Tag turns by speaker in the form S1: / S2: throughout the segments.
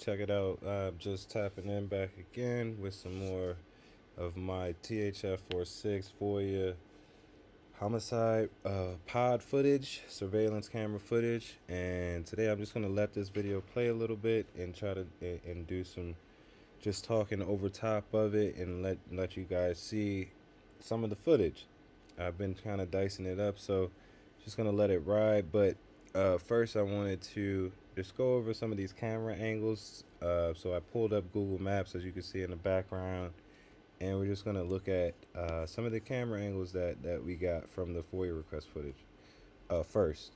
S1: check it out. Just tapping in back again with some more of my THF46 Foia homicide pod footage, surveillance camera footage. And today I'm just going to let this video play a little bit and try to and do some just talking over top of it and let you guys see some of the footage. I've been kind of dicing it up, so just gonna let it ride. But first I wanted to just go over some of these camera angles. So I pulled up Google Maps, as you can see in the background, and we're just gonna look at some of the camera angles that we got from the FOIA request footage first.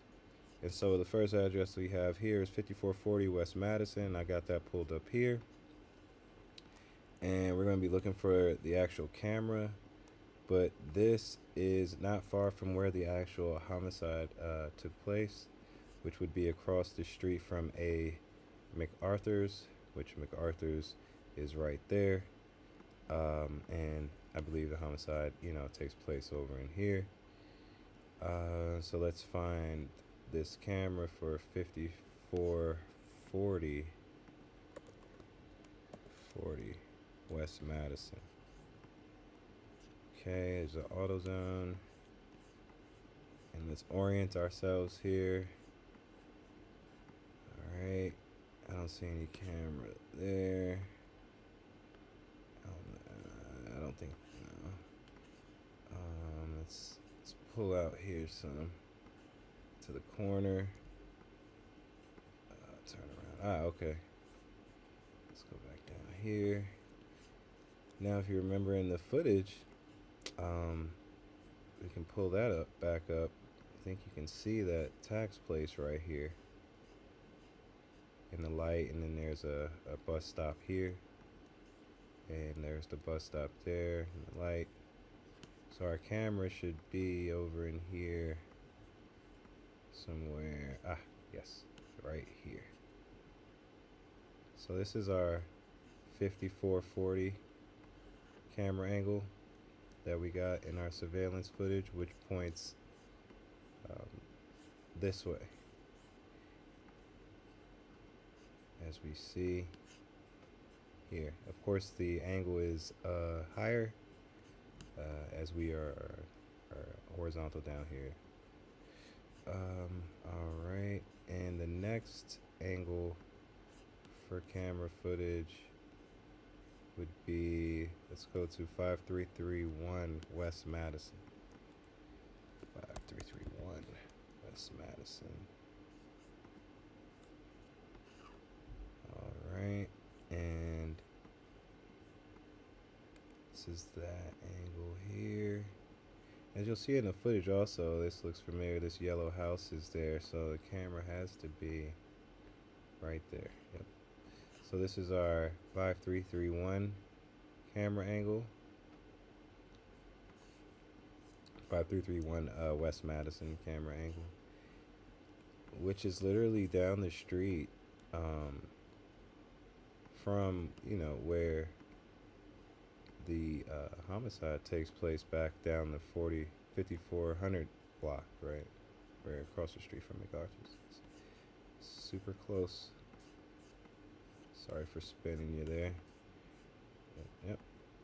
S1: And so the first address we have here is 5440 West Madison. I got that pulled up here, and we're going to be looking for the actual camera, but this is not far from where the actual homicide took place, which would be across the street from a MacArthur's, which MacArthur's is right there. And I believe the homicide, takes place over in here. So let's find this camera for 5440 West Madison. Okay, there's an AutoZone. And let's orient ourselves here. Alright, I don't see any camera there. I don't think, no. Let's pull out here some to the corner. Turn around. Okay. Let's go back down here. Now, if you remember in the footage, we can pull that back up. I think you can see that tax place right here in the light, and then there's a bus stop here, and there's the bus stop there in the light. So our camera should be over in here somewhere. Yes, right here. So this is our 5440 camera angle that we got in our surveillance footage, which points this way, as we see here. Of course, the angle is higher as we are horizontal down here. All right, and the next angle for camera footage would be, let's go to 5331 West Madison. 5331 West Madison. All right, and this is that angle here. As you'll see in the footage also, this looks familiar. This yellow house is there, so the camera has to be right there. Yep. So this is our 5331 camera angle. 5331 West Madison camera angle, which is literally down the street from, where the homicide takes place, back down the 5400 block, right? Right across the street from MacArthur's. Super close. Sorry for spinning you there. Yep,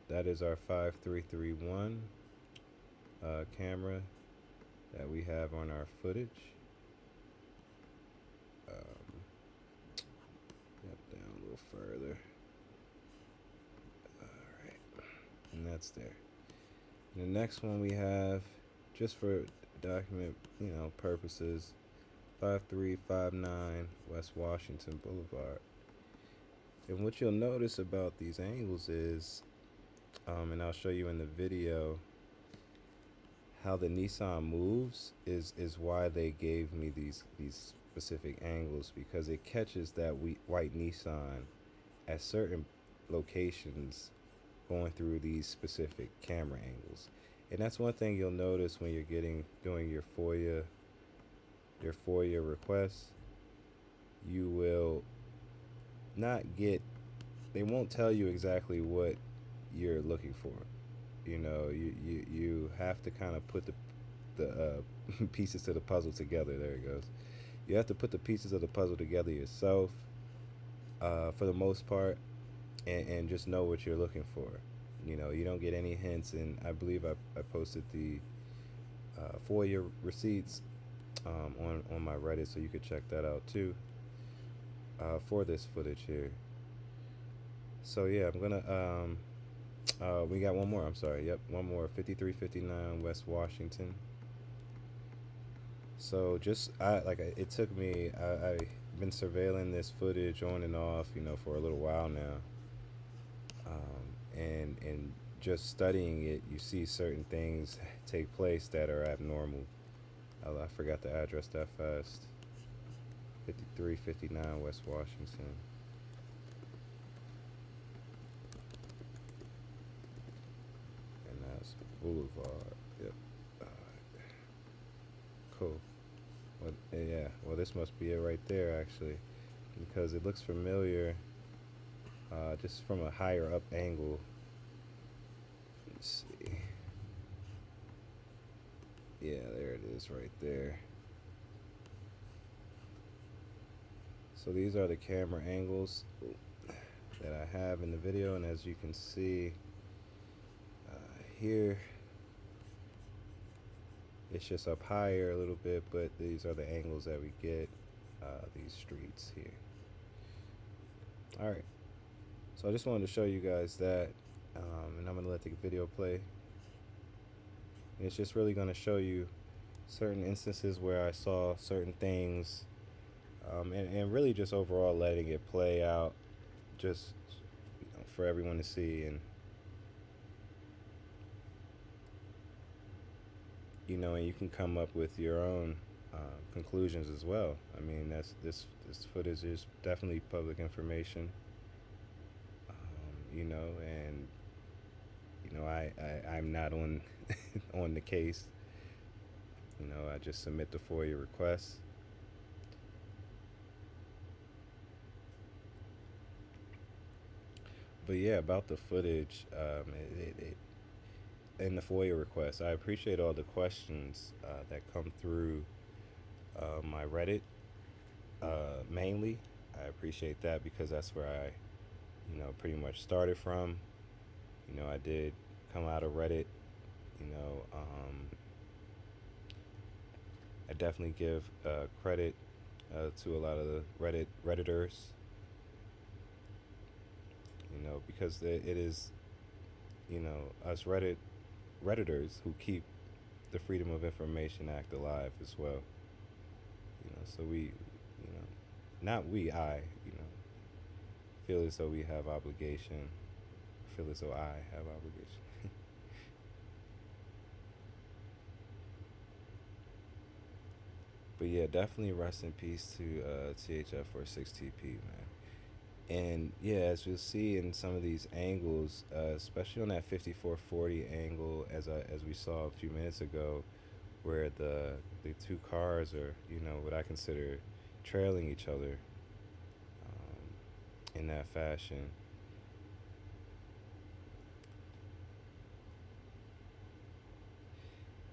S1: that is our 5331 camera that we have on our footage. Yep, down a little further. Alright, and that's there. And the next one we have, just for document purposes, 5359 West Washington Boulevard. And what you'll notice about these angles is, and I'll show you in the video, how the Nissan moves is why they gave me these specific angles, because it catches that white Nissan at certain locations going through these specific camera angles. And that's one thing you'll notice when you're doing your FOIA requests. You will not get, they won't tell you exactly what you're looking for. You have to kind of put the pieces to the puzzle together. There it goes. You have to put the pieces of the puzzle together yourself. for the most part, and just know what you're looking for. You know, you don't get any hints, and I believe I posted the Foia receipts on my Reddit, so you could check that out too for this footage here. So yeah, I'm gonna we got one more. I'm sorry. Yep, one more. 5359 West Washington. So just it took me. I've been surveilling this footage on and off, you know, for a little while now. And just studying it, you see certain things take place that are abnormal. I forgot the address that fast. 5359 West Washington. And that's Boulevard. Yep. Cool. Well, yeah. Well, this must be it right there, actually, because it looks familiar, just from a higher up angle. Let's see. Yeah, there it is, right there. So these are the camera angles that I have in the video, and as you can see here, it's just up higher a little bit, but these are the angles that we get these streets here. All right, so I just wanted to show you guys that, and I'm gonna let the video play. And it's just really gonna show you certain instances where I saw certain things, and really just overall letting it play out, just, you know, for everyone to see. And you know, and you can come up with your own conclusions as well. I mean, this footage is definitely public information. You know, and you know, I'm not on on the case. You know, I just submit the FOIA requests. But yeah, about the footage, in the FOIA request, I appreciate all the questions that come through my Reddit, mainly. I appreciate that because that's where I, you know, pretty much started from. You know, I did come out of Reddit. You know, I definitely give credit to a lot of the Redditors. You know, because it is, you know, us Redditors who keep the Freedom of Information Act alive as well. You know, so we, you know, not we, I, you know, feel as though we have obligation. Feel as though I have obligation. But yeah, definitely rest in peace to THF46TP, man. And yeah, as you'll see in some of these angles, especially on that 5440 angle, as we saw a few minutes ago, where the two cars are, you know, what I consider trailing each other in that fashion.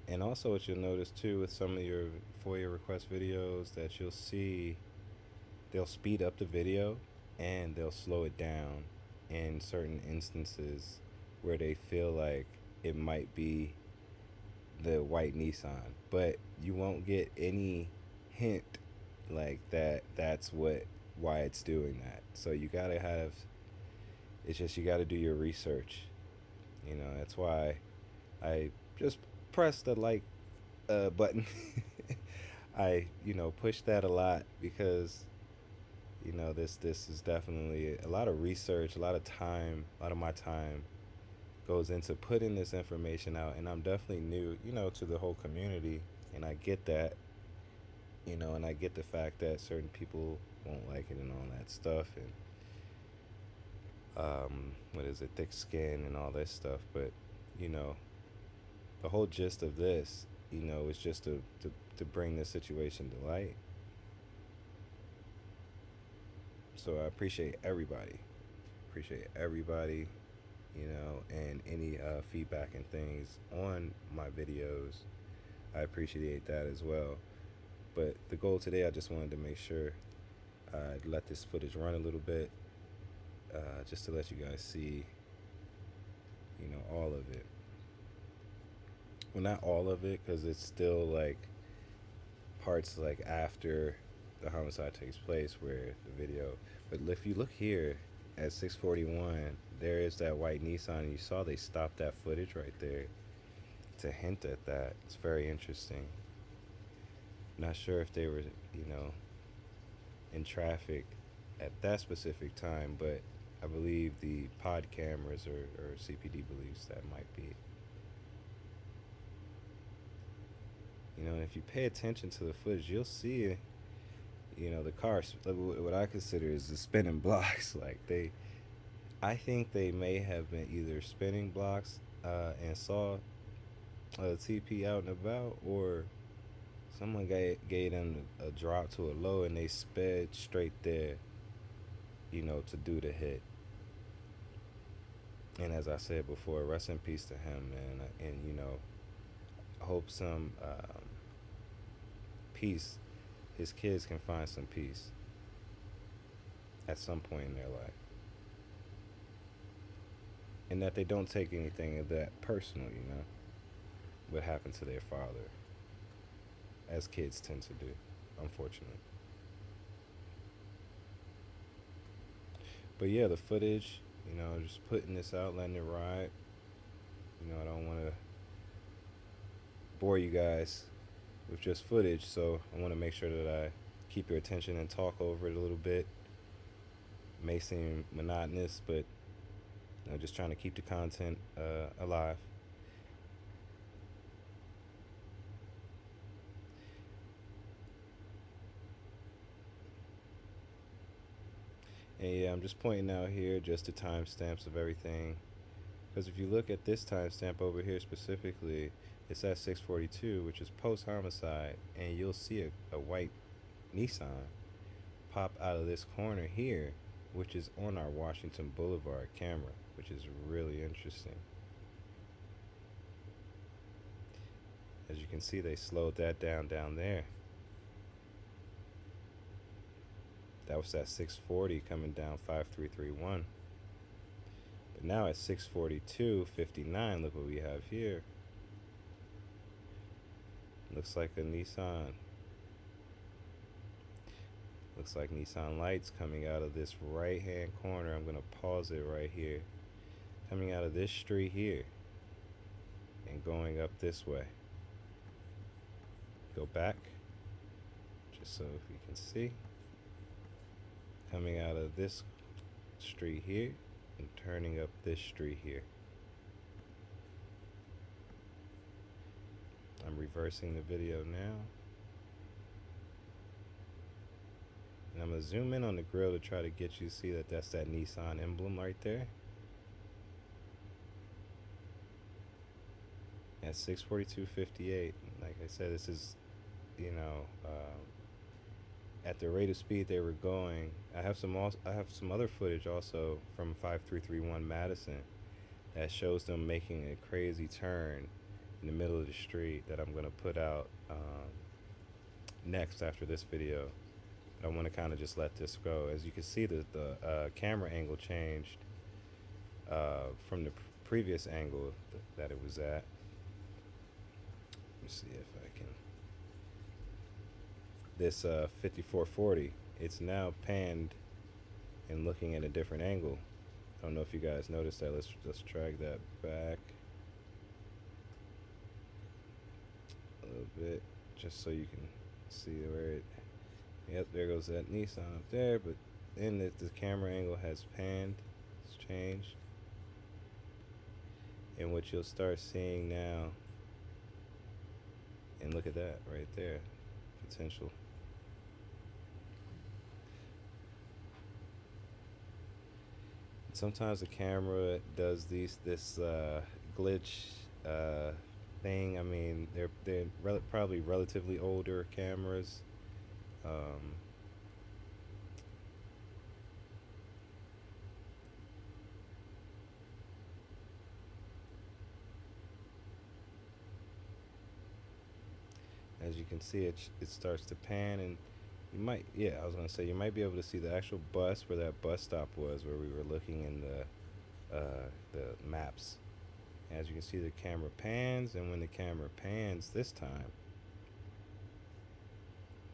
S1: And also what you'll notice too with some of your FOIA request videos, that you'll see they'll speed up the video and they'll slow it down in certain instances where they feel like it might be the white Nissan, but you won't get any hint like that's why it's doing that. So you gotta have, it's just, you gotta do your research. You know, that's why I just press the like button. I, you know, push that a lot because, you know, this is definitely a lot of research, a lot of time, a lot of my time goes into putting this information out, and I'm definitely new, you know, to the whole community, and I get that, you know, and I get the fact that certain people won't like it and all that stuff, and what is it, thick skin and all this stuff, but, you know, the whole gist of this, you know, is just to bring this situation to light. So I appreciate everybody, you know, and any feedback and things on my videos. I appreciate that as well. But the goal today, I just wanted to make sure I let this footage run a little bit, just to let you guys see, all of it. Well, not all of it, because it's still like parts like after the homicide takes place where the video. But if you look here at 6:41, there is that white Nissan. You saw they stopped that footage right there to hint at that. It's very interesting. Not sure if they were, in traffic at that specific time, but I believe the pod cameras or CPD believes that might be. And if you pay attention to the footage, you'll see, the cars, what I consider is the spinning blocks. I think they may have been either spinning blocks and saw a TP out and about, or someone gave them a drop to a low and they sped straight there, to do the hit. And as I said before, rest in peace to him, man. And hope some peace. His kids can find some peace at some point in their life, and that they don't take anything of that personal. What happened to their father, as kids tend to do, unfortunately. But yeah, the footage, just putting this out, letting it ride. I don't want to bore you guys with just footage, so I want to make sure that I keep your attention and talk over it a little bit. It may seem monotonous, but just trying to keep the content alive. And yeah, I'm just pointing out here just the timestamps of everything, because if you look at this timestamp over here specifically, it's at 6:42, which is post-homicide, and you'll see a white Nissan pop out of this corner here, which is on our Washington Boulevard camera, which is really interesting. As you can see, they slowed that down there. That was at 6:40 coming down 5331. But now at 6:42:59, look what we have here. Looks like a Nissan. Looks like Nissan lights coming out of this right hand corner. I'm gonna pause it right here. Coming out of this street here and going up this way. Go back, just so you can see. Coming out of this street here and turning up this street here. I'm reversing the video now. And I'm going to zoom in on the grill to try to get you to see that that's that Nissan emblem right there. At 6:42:58, like I said, this is, at the rate of speed they were going. I have some other footage also from 5331 Madison that shows them making a crazy turn in the middle of the street that I'm going to put out next after this video. But I want to kind of just let this go. As you can see, the camera angle changed from the previous angle that it was at. Let me see if I can. This 5440, it's now panned and looking at a different angle. I don't know if you guys noticed that. Let's drag that back a little bit, just so you can see where it. Yep, there goes that Nissan up there. But then the camera angle has panned. It's changed, and what you'll start seeing now. And look at that right there, potential. Sometimes the camera does this glitch thing. I mean, they're probably relatively older cameras. As you can see, it starts to pan, and You might, yeah, I was gonna say you might be able to see the actual bus where that bus stop was, where we were looking in the maps. As you can see, the camera pans, and when the camera pans this time,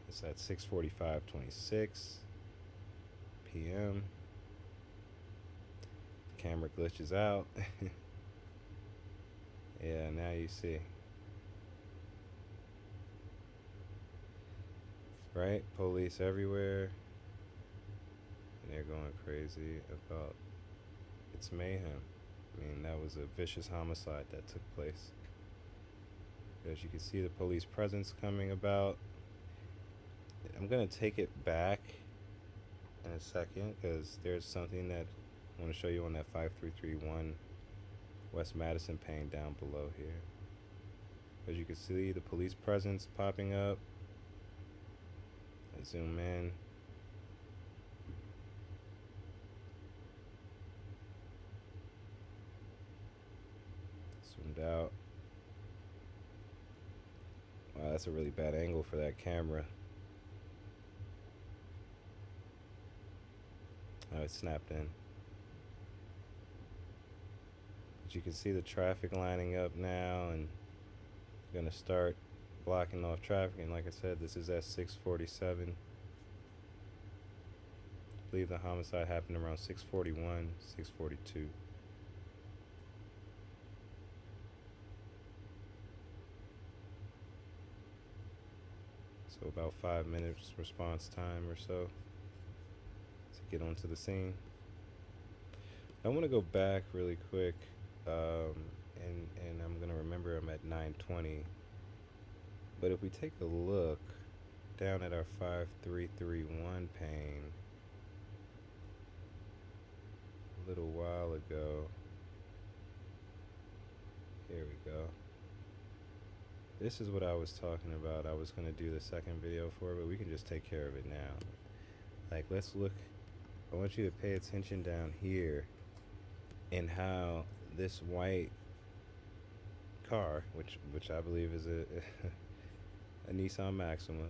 S1: it's at 6:45:26 p.m. The camera glitches out. Yeah, now you see. Right? Police everywhere. And they're going crazy about it's mayhem. I mean, that was a vicious homicide that took place. As you can see, the police presence coming about. I'm going to take it back in a second because there's something that I want to show you on that 5331 West Madison pane down below here. As you can see, the police presence popping up. I zoom in. Zoomed out. Wow, that's a really bad angle for that camera. Oh, it snapped in. But you can see the traffic lining up now, and gonna start blocking off traffic. And like I said, this is at 6:47. I believe the homicide happened around 6:41, 6:42. So about 5 minutes response time or so to get onto the scene. I want to go back really quick, and I'm gonna remember I'm at 9:20. But if we take a look down at our 5331 pane a little while ago, here we go. This is what I was talking about. I was gonna do the second video for it, but we can just take care of it now. Like, let's look. I want you to pay attention down here and how this white car, which I believe is a Nissan Maxima,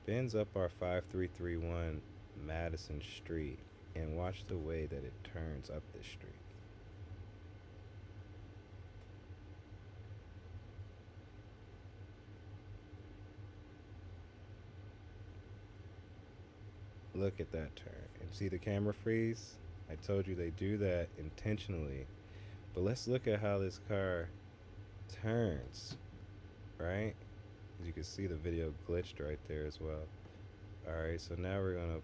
S1: bends up our 5331 Madison Street, and watch the way that it turns up this street. Look at that turn. And see the camera freeze? I told you they do that intentionally. But let's look at how this car turns, right? As you can see, the video glitched right there as well. Alright, so now we're gonna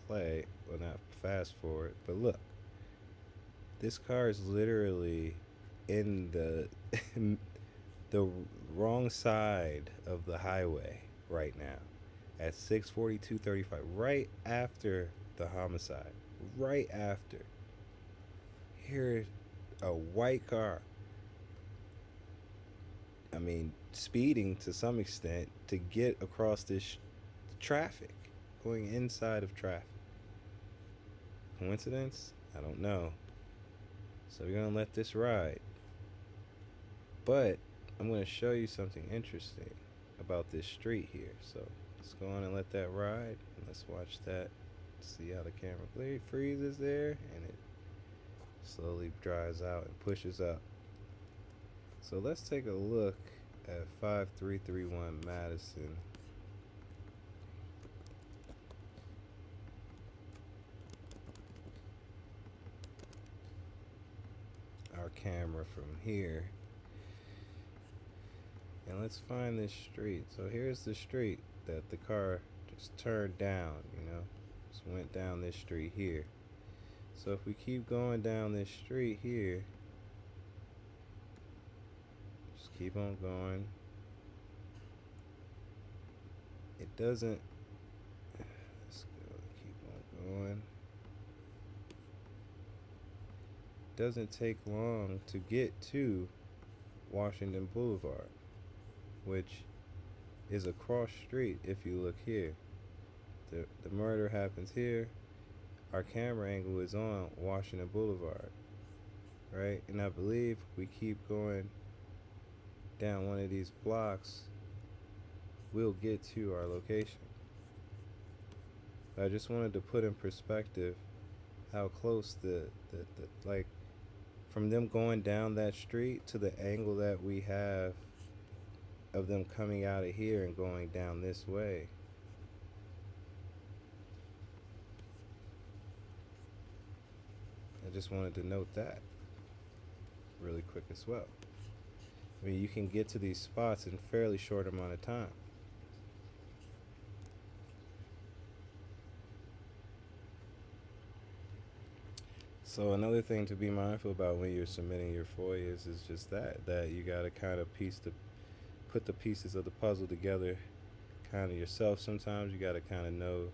S1: play, well, not fast forward, but look. This car is literally in the the wrong side of the highway right now at 6:42:35, right after the homicide, right after. Here's a white car, I mean, speeding to some extent to get across this traffic, going inside of traffic. Coincidence? I don't know. So we're gonna let this ride. But I'm gonna show you something interesting about this street here. So let's go on and let that ride, and let's watch that. See how the camera freezes there, and it slowly dries out and pushes up. So let's take a look at 5331 Madison. Our camera from here. And let's find this street. So here's the street that the car just turned down, you know. Just went down this street here. So if we keep going down this street here, just keep on going. It doesn't, let's go, keep on going. It doesn't take long to get to Washington Boulevard, which is a cross street. If you look here, the murder happens here. Our camera angle is on Washington Boulevard, right? And I believe we keep going down one of these blocks, we'll get to our location. I just wanted to put in perspective how close the like from them going down that street to the angle that we have of them coming out of here and going down this way. I just wanted to note that really quick as well. I mean, you can get to these spots in a fairly short amount of time. So another thing to be mindful about when you're submitting your FOIAs is just that you got to kind of put the pieces of the puzzle together kind of yourself. Sometimes you got to kind of know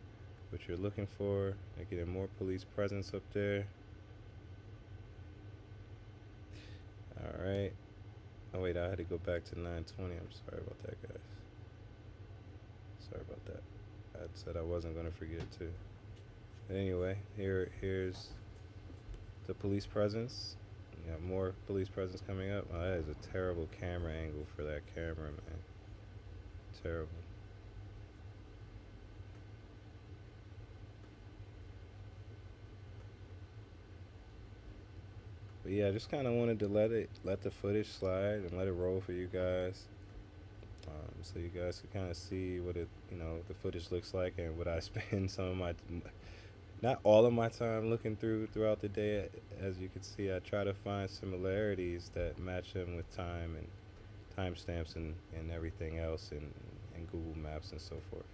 S1: what you're looking for. Like getting more police presence up there. All right. Oh wait, I had to go back to 920. I'm sorry about that, guys. Sorry about that. I said I wasn't gonna forget to. But anyway, here's the police presence. You got more police presence coming up. Oh, that is a terrible camera angle for that camera, man. Terrible. But yeah, I just kind of wanted to let the footage slide and let it roll for you guys, so you guys can kind of see what the footage looks like and what I spend some of my, not all of my time looking throughout the day. As you can see, I try to find similarities that match them with time and timestamps and everything else and Google Maps and so forth.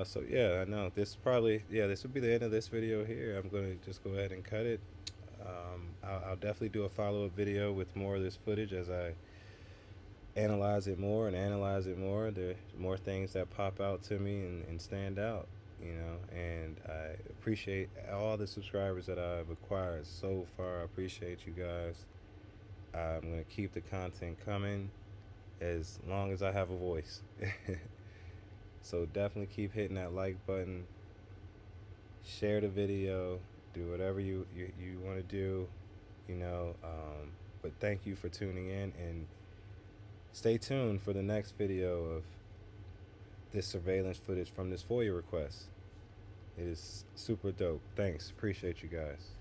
S1: So yeah, I know this would be the end of this video here. I'm gonna just go ahead and cut it. I'll definitely do a follow-up video with more of this footage as I analyze it more and analyze it more. There's more things that pop out to me and stand out, and I appreciate all the subscribers that I've acquired so far. I appreciate you guys. I'm gonna keep the content coming as long as I have a voice. So definitely keep hitting that like button, share the video, do whatever you want to do, but thank you for tuning in, and stay tuned for the next video of this surveillance footage from this FOIA request. It is super dope. Thanks. Appreciate you guys.